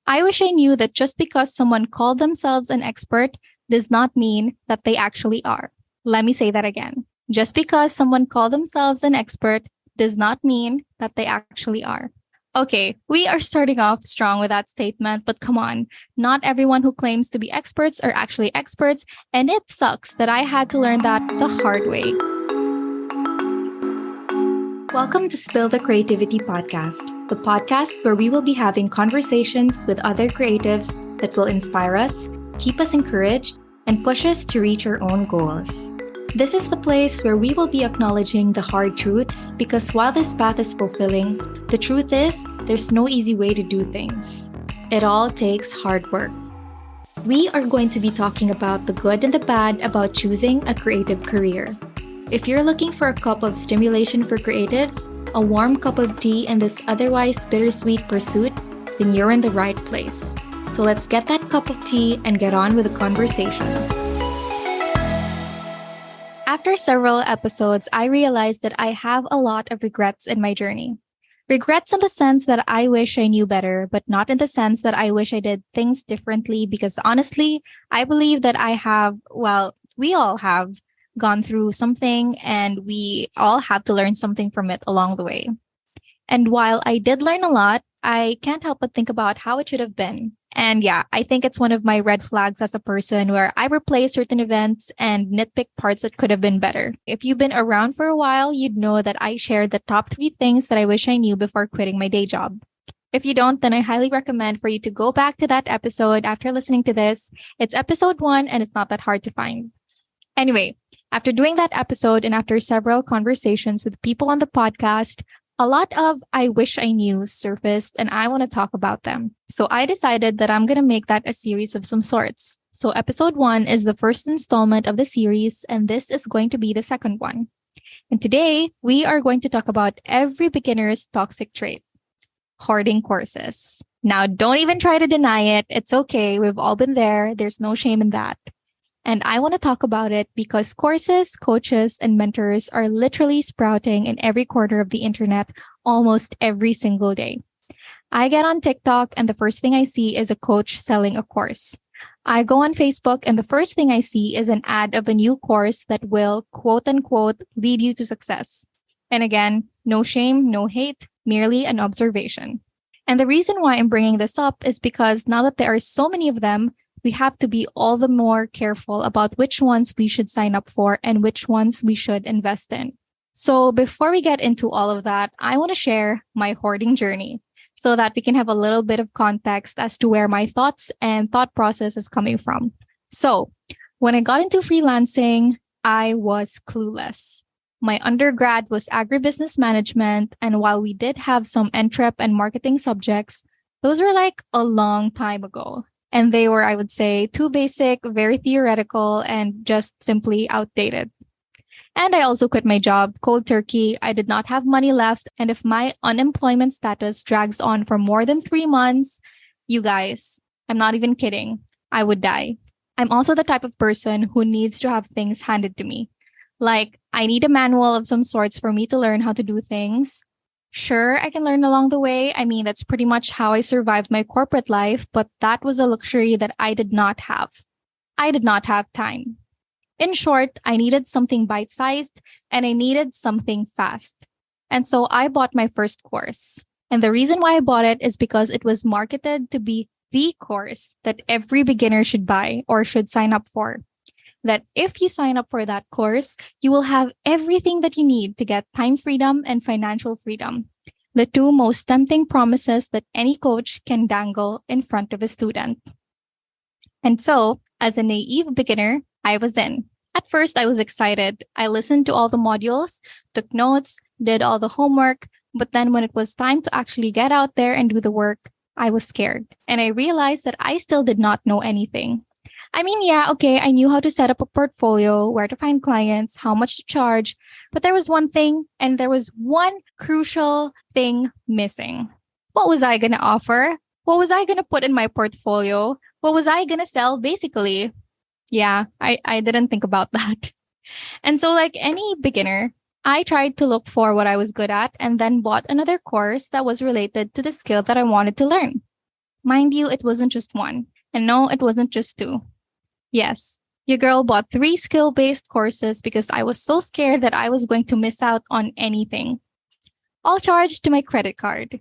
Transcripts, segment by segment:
I wish I knew that just because someone called themselves an expert does not mean that they actually are. Let me say that again. Just because someone called themselves an expert does not mean that they actually are. Okay, we are starting off strong with that statement, but come on, not everyone who claims to be experts are actually experts, and it sucks that I had to learn that the hard way. Welcome to Spill the Creativity Podcast, the podcast where we will be having conversations with other creatives that will inspire us, keep us encouraged, and push us to reach our own goals. This is the place where we will be acknowledging the hard truths because while this path is fulfilling, the truth is there's no easy way to do things. It all takes hard work. We are going to be talking about the good and the bad about choosing a creative career. If you're looking for a cup of stimulation for creatives, a warm cup of tea in this otherwise bittersweet pursuit, then you're in the right place. So let's get that cup of tea and get on with the conversation. After several episodes, I realized that I have a lot of regrets in my journey. Regrets in the sense that I wish I knew better, but not in the sense that I wish I did things differently, because honestly, I believe that we all have gone through something and we all have to learn something from it along the way. And while I did learn a lot, I can't help but think about how it should have been. And yeah, I think it's one of my red flags as a person where I replay certain events and nitpick parts that could have been better. If you've been around for a while, you'd know that I shared the top 3 things that I wish I knew before quitting my day job. If you don't, then I highly recommend for you to go back to that episode after listening to this. It's episode 1 and it's not that hard to find. Anyway, after doing that episode and after several conversations with people on the podcast, a lot of I wish I knew surfaced and I want to talk about them. So I decided that I'm going to make that a series of some sorts. So episode 1 is the first installment of the series, and this is going to be the second one. And today we are going to talk about every beginner's toxic trait, hoarding courses. Now, don't even try to deny it. It's okay. We've all been there. There's no shame in that. And I want to talk about it because courses, coaches, and mentors are literally sprouting in every corner of the internet almost every single day. I get on TikTok and the first thing I see is a coach selling a course. I go on Facebook and the first thing I see is an ad of a new course that will, quote unquote, lead you to success. And again, no shame, no hate, merely an observation. And the reason why I'm bringing this up is because now that there are so many of them, we have to be all the more careful about which ones we should sign up for and which ones we should invest in. So before we get into all of that, I want to share my hoarding journey so that we can have a little bit of context as to where my thoughts and thought process is coming from. So when I got into freelancing, I was clueless. My undergrad was agribusiness management, and while we did have some entrep and marketing subjects, those were like a long time ago. And they were, I would say, too basic, very theoretical, and just simply outdated. And I also quit my job cold turkey. I did not have money left. And if my unemployment status drags on for more than 3 months, you guys, I'm not even kidding, I would die. I'm also the type of person who needs to have things handed to me. Like, I need a manual of some sorts for me to learn how to do things. Sure, I can learn along the way. I mean, that's pretty much how I survived my corporate life, but that was a luxury that I did not have. I did not have time. In short, I needed something bite-sized and I needed something fast. And so I bought my first course. And the reason why I bought it is because it was marketed to be the course that every beginner should buy or should sign up for. That if you sign up for that course, you will have everything that you need to get time freedom and financial freedom, the 2 most tempting promises that any coach can dangle in front of a student. And so, as a naive beginner, I was in. At first, I was excited. I listened to all the modules, took notes, did all the homework, but then when it was time to actually get out there and do the work, I was scared. And I realized that I still did not know anything. I mean, yeah, okay, I knew how to set up a portfolio, where to find clients, how much to charge, but there was one thing, and there was one crucial thing missing. What was I going to offer? What was I going to put in my portfolio? What was I going to sell, basically? Yeah, I didn't think about that. And so like any beginner, I tried to look for what I was good at and then bought another course that was related to the skill that I wanted to learn. Mind you, it wasn't just one. And no, it wasn't just two. Yes, your girl bought three skill based courses because I was so scared that I was going to miss out on anything. All charged to my credit card.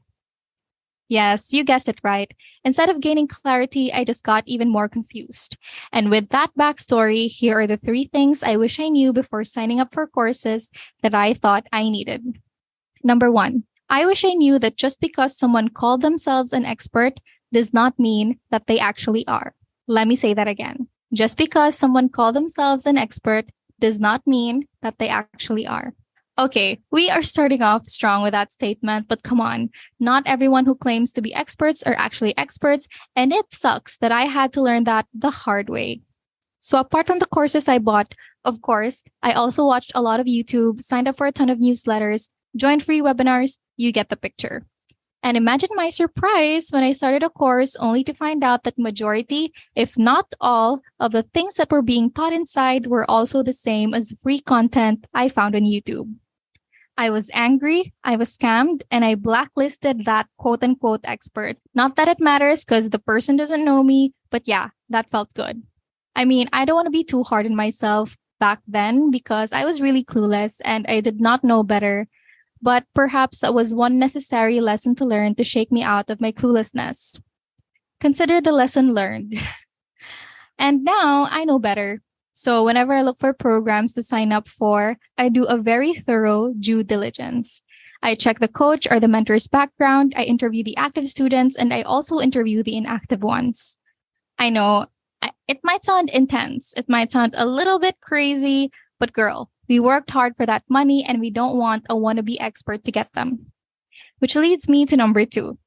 Yes, you guessed it right. Instead of gaining clarity, I just got even more confused. And with that backstory, here are the three things I wish I knew before signing up for courses that I thought I needed. Number one, I wish I knew that just because someone called themselves an expert does not mean that they actually are. Let me say that again. Just because someone called themselves an expert does not mean that they actually are. Okay, we are starting off strong with that statement, but come on, not everyone who claims to be experts are actually experts, and it sucks that I had to learn that the hard way. So, apart from the courses I bought, of course, I also watched a lot of YouTube, signed up for a ton of newsletters, joined free webinars. You get the picture. And imagine my surprise when I started a course only to find out that majority, if not all, of the things that were being taught inside were also the same as free content I found on YouTube. I was angry, I was scammed, and I blacklisted that quote unquote expert. Not that it matters because the person doesn't know me, but yeah, that felt good. I mean, I don't want to be too hard on myself back then because I was really clueless and I did not know better. But perhaps that was one necessary lesson to learn to shake me out of my cluelessness. Consider the lesson learned. And now I know better. So whenever I look for programs to sign up for, I do a very thorough due diligence. I check the coach or the mentor's background, I interview the active students, and I also interview the inactive ones. I know it might sound intense, it might sound a little bit crazy, but girl, we worked hard for that money and we don't want a wannabe expert to get them. Which leads me to number two.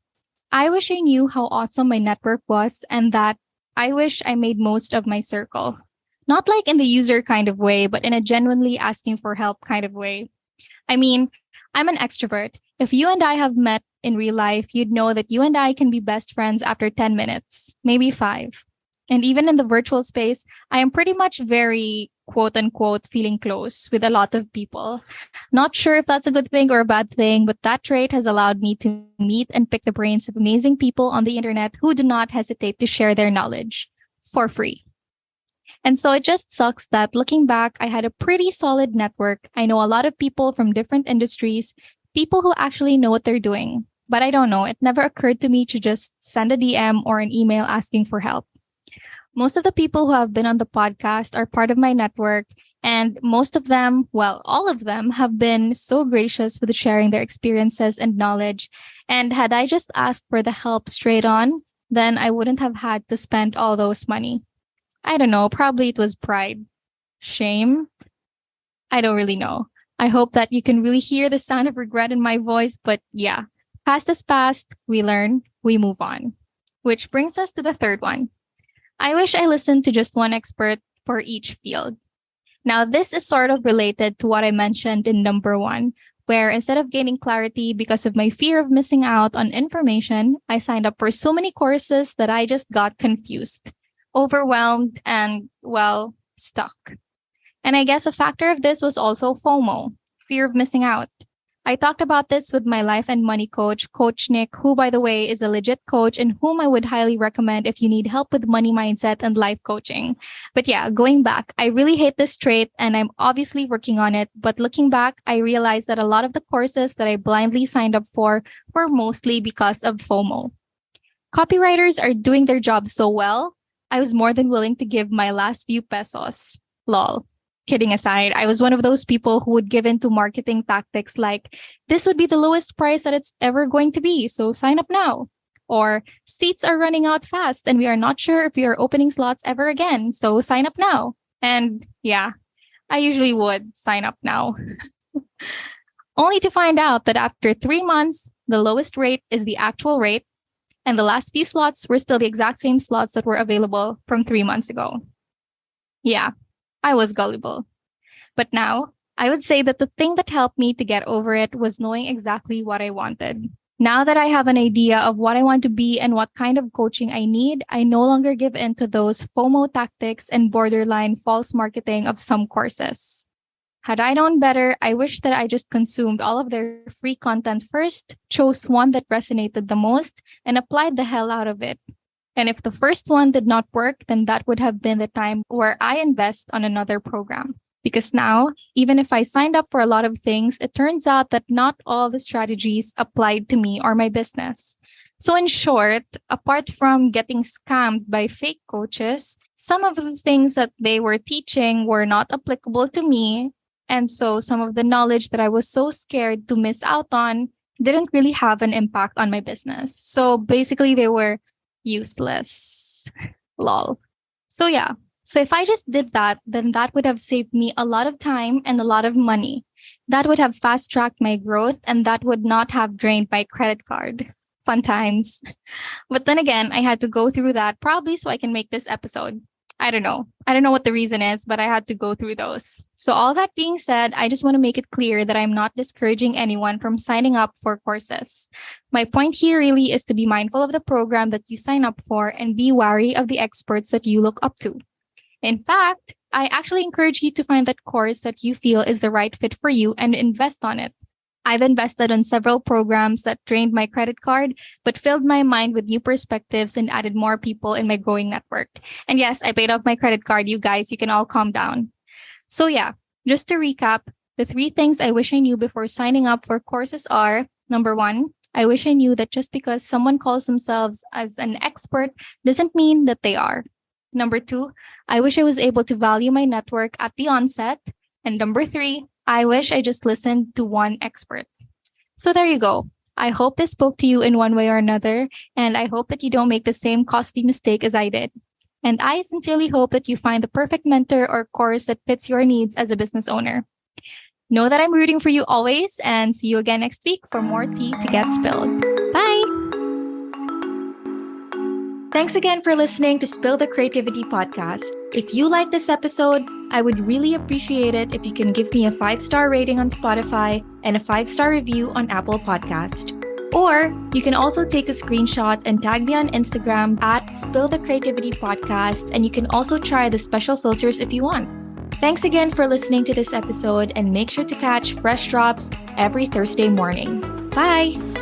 I wish I knew how awesome my network was and that I wish I made most of my circle. Not like in the user kind of way, but in a genuinely asking for help kind of way. I mean, I'm an extrovert. If you and I have met in real life, you'd know that you and I can be best friends after 10 minutes, maybe five. And even in the virtual space, I am pretty much very quote unquote feeling close with a lot of people. Not sure if that's a good thing or a bad thing, but that trait has allowed me to meet and pick the brains of amazing people on the internet who do not hesitate to share their knowledge for free. And so it just sucks that looking back, I had a pretty solid network. I know a lot of people from different industries, people who actually know what they're doing. But I don't know, it never occurred to me to just send a DM or an email asking for help. Most of the people who have been on the podcast are part of my network, and most of them, well, all of them, have been so gracious with sharing their experiences and knowledge. And had I just asked for the help straight on, then I wouldn't have had to spend all those money. I don't know, probably it was pride. Shame? I don't really know. I hope that you can really hear the sound of regret in my voice, but yeah, past is past, we learn, we move on. Which brings us to the third one. I wish I listened to just one expert for each field. Now, this is sort of related to what I mentioned in number one, where instead of gaining clarity because of my fear of missing out on information, I signed up for so many courses that I just got confused, overwhelmed, and, well, stuck. And I guess a factor of this was also FOMO, fear of missing out. I talked about this with my life and money coach, Coach Nick, who, by the way, is a legit coach and whom I would highly recommend if you need help with money mindset and life coaching. But yeah, going back, I really hate this trait and I'm obviously working on it. But looking back, I realized that a lot of the courses that I blindly signed up for were mostly because of FOMO. Copywriters are doing their job so well, I was more than willing to give my last few pesos. Lol. Kidding aside, I was one of those people who would give in to marketing tactics like, this would be the lowest price that it's ever going to be, so sign up now. Or, seats are running out fast and we are not sure if we are opening slots ever again, so sign up now. And yeah, I usually would sign up now. Only to find out that after 3 months, the lowest rate is the actual rate, and the last few slots were still the exact same slots that were available from 3 months ago. Yeah, I was gullible. But now, I would say that the thing that helped me to get over it was knowing exactly what I wanted. Now that I have an idea of what I want to be and what kind of coaching I need, I no longer give in to those FOMO tactics and borderline false marketing of some courses. Had I known better, I wish that I just consumed all of their free content first, chose one that resonated the most, and applied the hell out of it. And if the first one did not work, then that would have been the time where I invest on another program. Because now, even if I signed up for a lot of things, it turns out that not all the strategies applied to me or my business. So, in short, apart from getting scammed by fake coaches, some of the things that they were teaching were not applicable to me. And so, some of the knowledge that I was so scared to miss out on didn't really have an impact on my business. So, basically, they were useless. Lol. So, yeah. So if I just did that, then that would have saved me a lot of time and a lot of money. That would have fast-tracked my growth, and that would not have drained my credit card. Fun times. But then again, I had to go through that probably so I can make this episode. I don't know. I don't know what the reason is, but I had to go through those. So all that being said, I just want to make it clear that I'm not discouraging anyone from signing up for courses. My point here really is to be mindful of the program that you sign up for and be wary of the experts that you look up to. In fact, I actually encourage you to find that course that you feel is the right fit for you and invest on it. I've invested on several programs that drained my credit card, but filled my mind with new perspectives and added more people in my growing network. And yes, I paid off my credit card. You guys, you can all calm down. So yeah, just to recap, the 3 things I wish I knew before signing up for courses are, number 1, I wish I knew that just because someone calls themselves as an expert doesn't mean that they are. Number 2, I wish I was able to value my network at the onset. And number 3, I wish I just listened to one expert. So there you go. I hope this spoke to you in one way or another, and I hope that you don't make the same costly mistake as I did. And I sincerely hope that you find the perfect mentor or course that fits your needs as a business owner. Know that I'm rooting for you always, and see you again next week for more tea to get spilled. Bye! Thanks again for listening to Spill the Creativity podcast. If you like this episode, I would really appreciate it if you can give me a 5-star rating on Spotify and a 5-star review on Apple Podcast. Or you can also take a screenshot and tag me on Instagram at Spill the Creativity podcast, and you can also try the special filters if you want. Thanks again for listening to this episode, and make sure to catch fresh drops every Thursday morning. Bye!